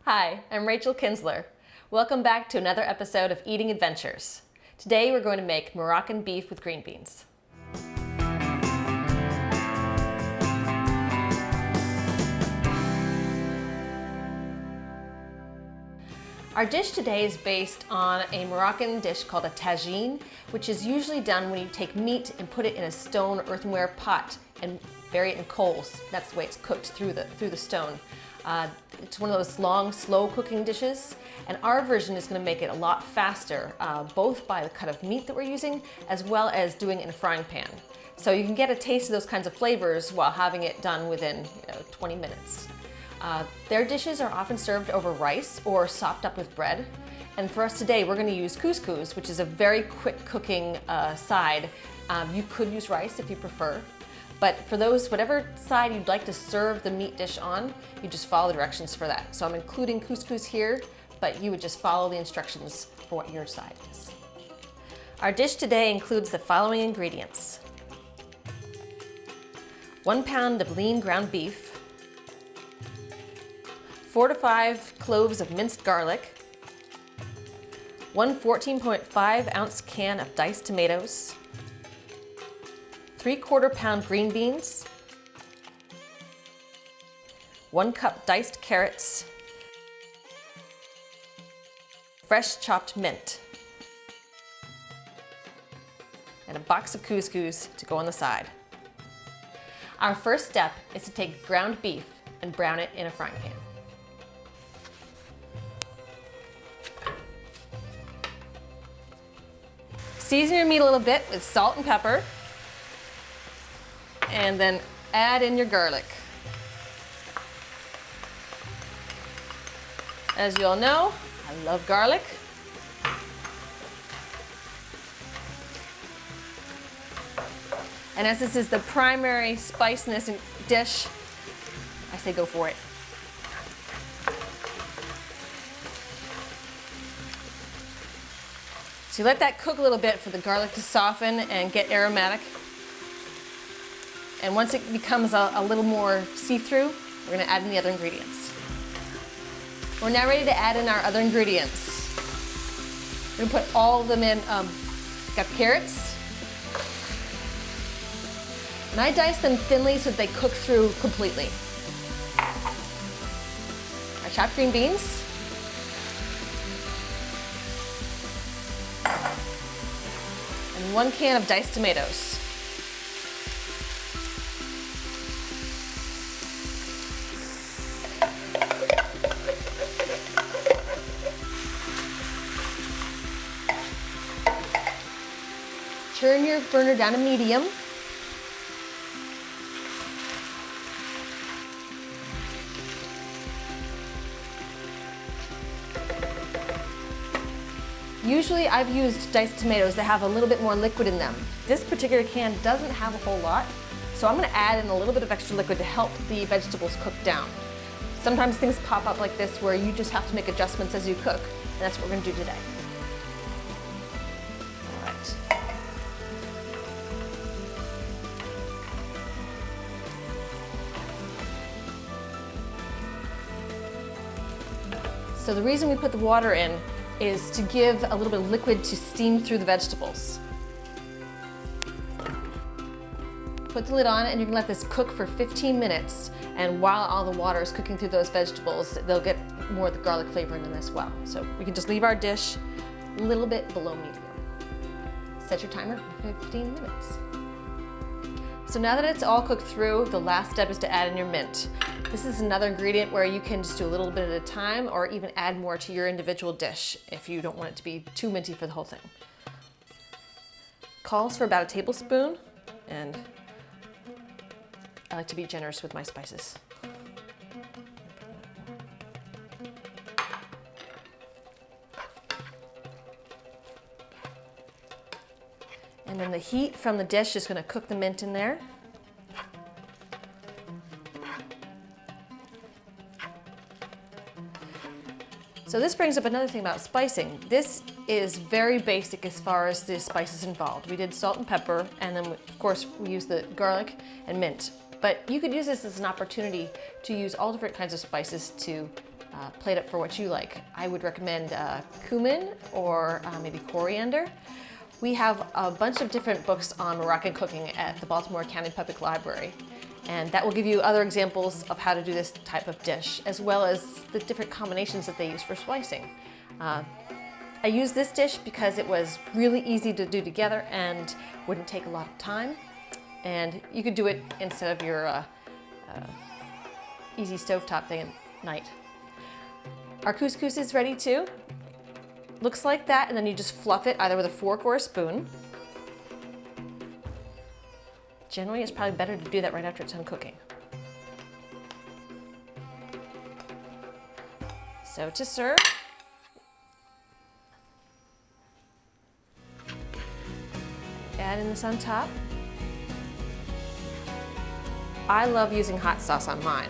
Hi, I'm Rachel Kinsler. Welcome back to another episode of Eating Adventures. Today we're going to make Moroccan beef with green beans. Our dish today is based on a Moroccan dish called a tagine, which is usually done when you take meat and put it in a stone earthenware pot and bury it in coals. That's the way it's cooked through the stone. It's one of those long, slow cooking dishes, and our version is going to make it a lot faster, both by the cut of meat that we're using, as well as doing it in a frying pan. So you can get a taste of those kinds of flavors while having it done within 20 minutes. Their dishes are often served over rice or sopped up with bread. And for us today, we're going to use couscous, which is a very quick cooking side. You could use rice if you prefer. But for those, whatever side you'd like to serve the meat dish on, you just follow the directions for that. So I'm including couscous here, but you would just follow the instructions for what your side is. Our dish today includes the following ingredients: 1 pound of lean ground beef, 4 to 5 cloves of minced garlic, 1 14.5 ounce can of diced tomatoes, 3/4 pound green beans, 1 cup diced carrots, fresh chopped mint, and a box of couscous to go on the side. Our first step is to take ground beef and brown it in a frying pan. Season your meat a little bit with salt and pepper, and then add in your garlic. As you all know, I love garlic. And as this is the primary spice in this dish, I say go for it. So you let that cook a little bit for the garlic to soften and get aromatic. And once it becomes a little more see-through, we're going to add in the other ingredients. We're now ready to add in our other ingredients. We're going to put all of them in. Got carrots. And I dice them thinly so that they cook through completely. Our chopped green beans. And 1 can of diced tomatoes. Turn your burner down to medium. Usually I've used diced tomatoes that have a little bit more liquid in them. This particular can doesn't have a whole lot, so I'm going to add in a little bit of extra liquid to help the vegetables cook down. Sometimes things pop up like this where you just have to make adjustments as you cook, and that's what we're going to do today. So the reason we put the water in is to give a little bit of liquid to steam through the vegetables. Put the lid on and you're gonna let this cook for 15 minutes. And while all the water is cooking through those vegetables, they'll get more of the garlic flavor in them as well. So we can just leave our dish a little bit below medium. Set your timer for 15 minutes. So now that it's all cooked through, the last step is to add in your mint. This is another ingredient where you can just do a little bit at a time or even add more to your individual dish if you don't want it to be too minty for the whole thing. Calls for about a tablespoon, and I like to be generous with my spices. And then the heat from the dish is going to cook the mint in there. So this brings up another thing about spicing. This is very basic as far as the spices involved. We did salt and pepper, and then of course we used the garlic and mint. But you could use this as an opportunity to use all different kinds of spices to plate up for what you like. I would recommend cumin or maybe coriander. We have a bunch of different books on Moroccan cooking at the Baltimore County Public Library, and that will give you other examples of how to do this type of dish, as well as the different combinations that they use for spicing. I used this dish because it was really easy to do together and wouldn't take a lot of time, and you could do it instead of your easy stovetop thing at night. Our couscous is ready too. Looks like that, and then you just fluff it either with a fork or a spoon. Generally, it's probably better to do that right after it's done cooking. So to serve, add in this on top. I love using hot sauce on mine.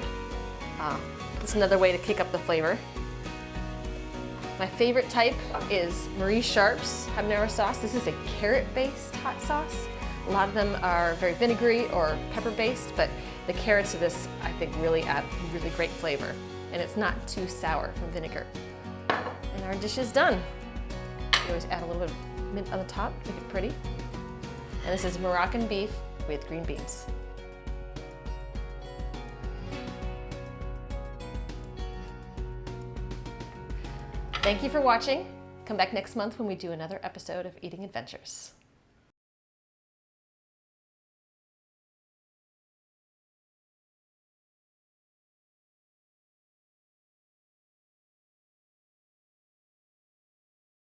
It's another way to kick up the flavor. My favorite type is Marie Sharp's habanero sauce. This is a carrot-based hot sauce. A lot of them are very vinegary or pepper-based, but the carrots of this, I think, really add really great flavor. And it's not too sour from vinegar. And our dish is done. You always add a little bit of mint on the top, make it pretty. And this is Moroccan beef with green beans. Thank you for watching. Come back next month when we do another episode of Eating Adventures.